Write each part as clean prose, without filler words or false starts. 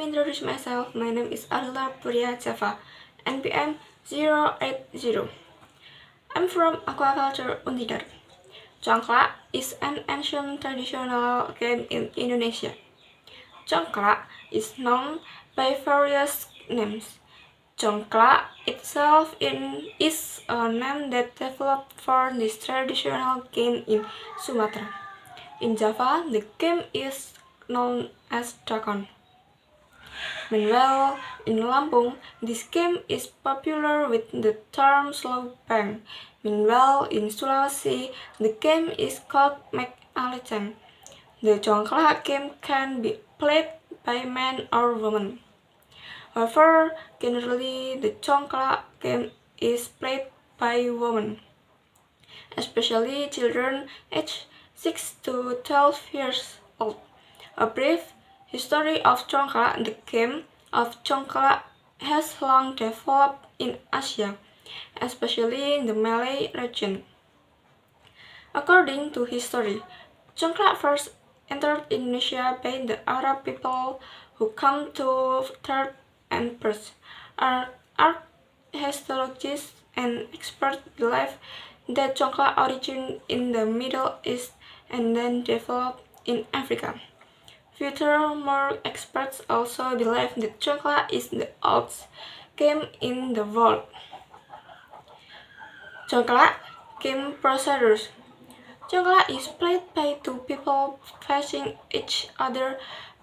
me introduce myself. My name is Adelta Puria Java, NPM 080. I'm from aquaculture Untider. Congklak is an ancient traditional game in Indonesia. Congklak is known by various names. Congklak itself is a name that developed for this traditional game in Sumatra. In Java, the game is known as Drakon. Meanwhile, in Lampung, this game is popular with the term slow bang. Meanwhile, in Sulawesi, the game is called Mek Aleceng. The Congklak game can be played by men or women. However, generally the Congklak game is played by women, especially children aged 6 to 12 years old. A brief history of Congklak. The game of Congklak has long developed in Asia, especially in the Malay region. According to history, Congklak first entered Indonesia by the Arab people who come to third and first. Archaeologists and experts believe that Congklak originated in the Middle East and then developed in Africa. Furthermore, experts also believe that Congklak is the oldest game in the world. Congklak game procedures. Congklak is played by two people facing each other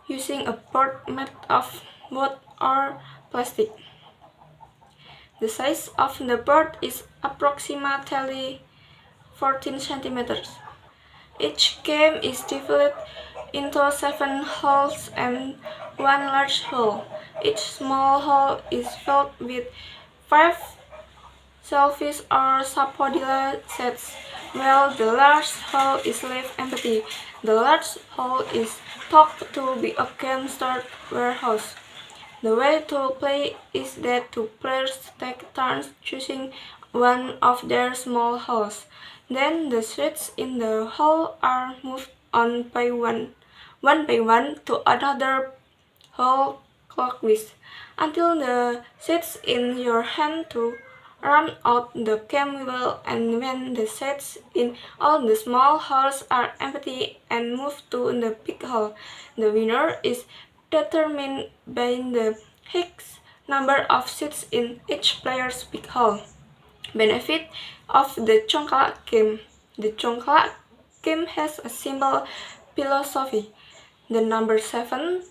using a board made of wood or plastic. The size of the board is approximately 14 centimeters. Each game is divided into 7 holes and 1 large hole. Each small hole is filled with 5 shellfish or sapodilla sets, while the large hole is left empty. The large hole is thought to be a game stored warehouse. The way to play is that two players take turns choosing one of their small holes. Then the seeds in the hole are moved on by one to another hole clockwise until the seeds in your hand to run out. The game will end when the seeds in all the small holes are empty and moved to the big hole. The winner is determined by the highest number of seeds in each player's big hole. Benefit of the Congklak game. The Congklak game has a simple philosophy. The number 7,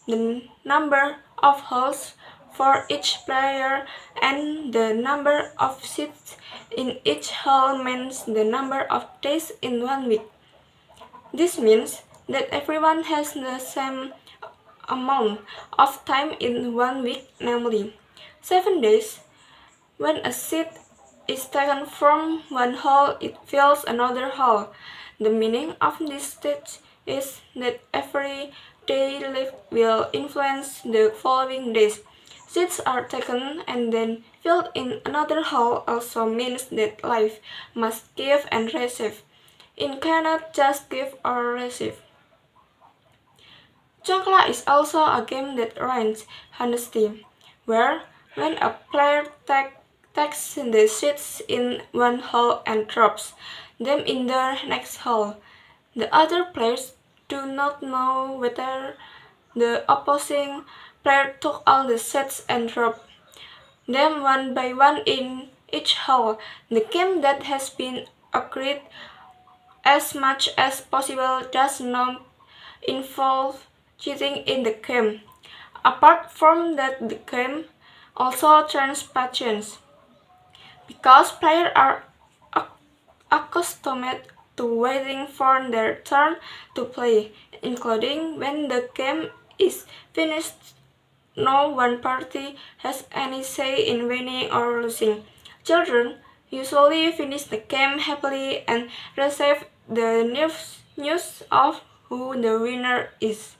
the number of holes for each player, and the number of seeds in each hole means the number of days in 1 week. This means that everyone has the same amount of time in 1 week, namely 7 days. When a seed is taken from one hole, it fills another hole. The meaning of this stage is that every day lived will influence the following days. Seeds are taken and then filled in another hole also means that life must give and receive. It cannot just give or receive. Congklak is also a game that reigns honesty, where when a player takes the seeds in one hole and drops them in the next hole, the other players do not know whether the opposing player took all the seeds and dropped them one by one in each hole. The game that has been agreed as much as possible does not involve cheating in the game. Apart from that, the game also trains patience, because players are accustomed to waiting for their turn to play, including when the game is finished. No one party has any say in winning or losing. Children usually finish the game happily and receive the news of who the winner is.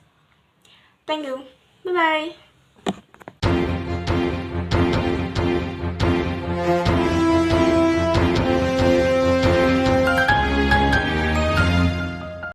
Thank you. Bye bye.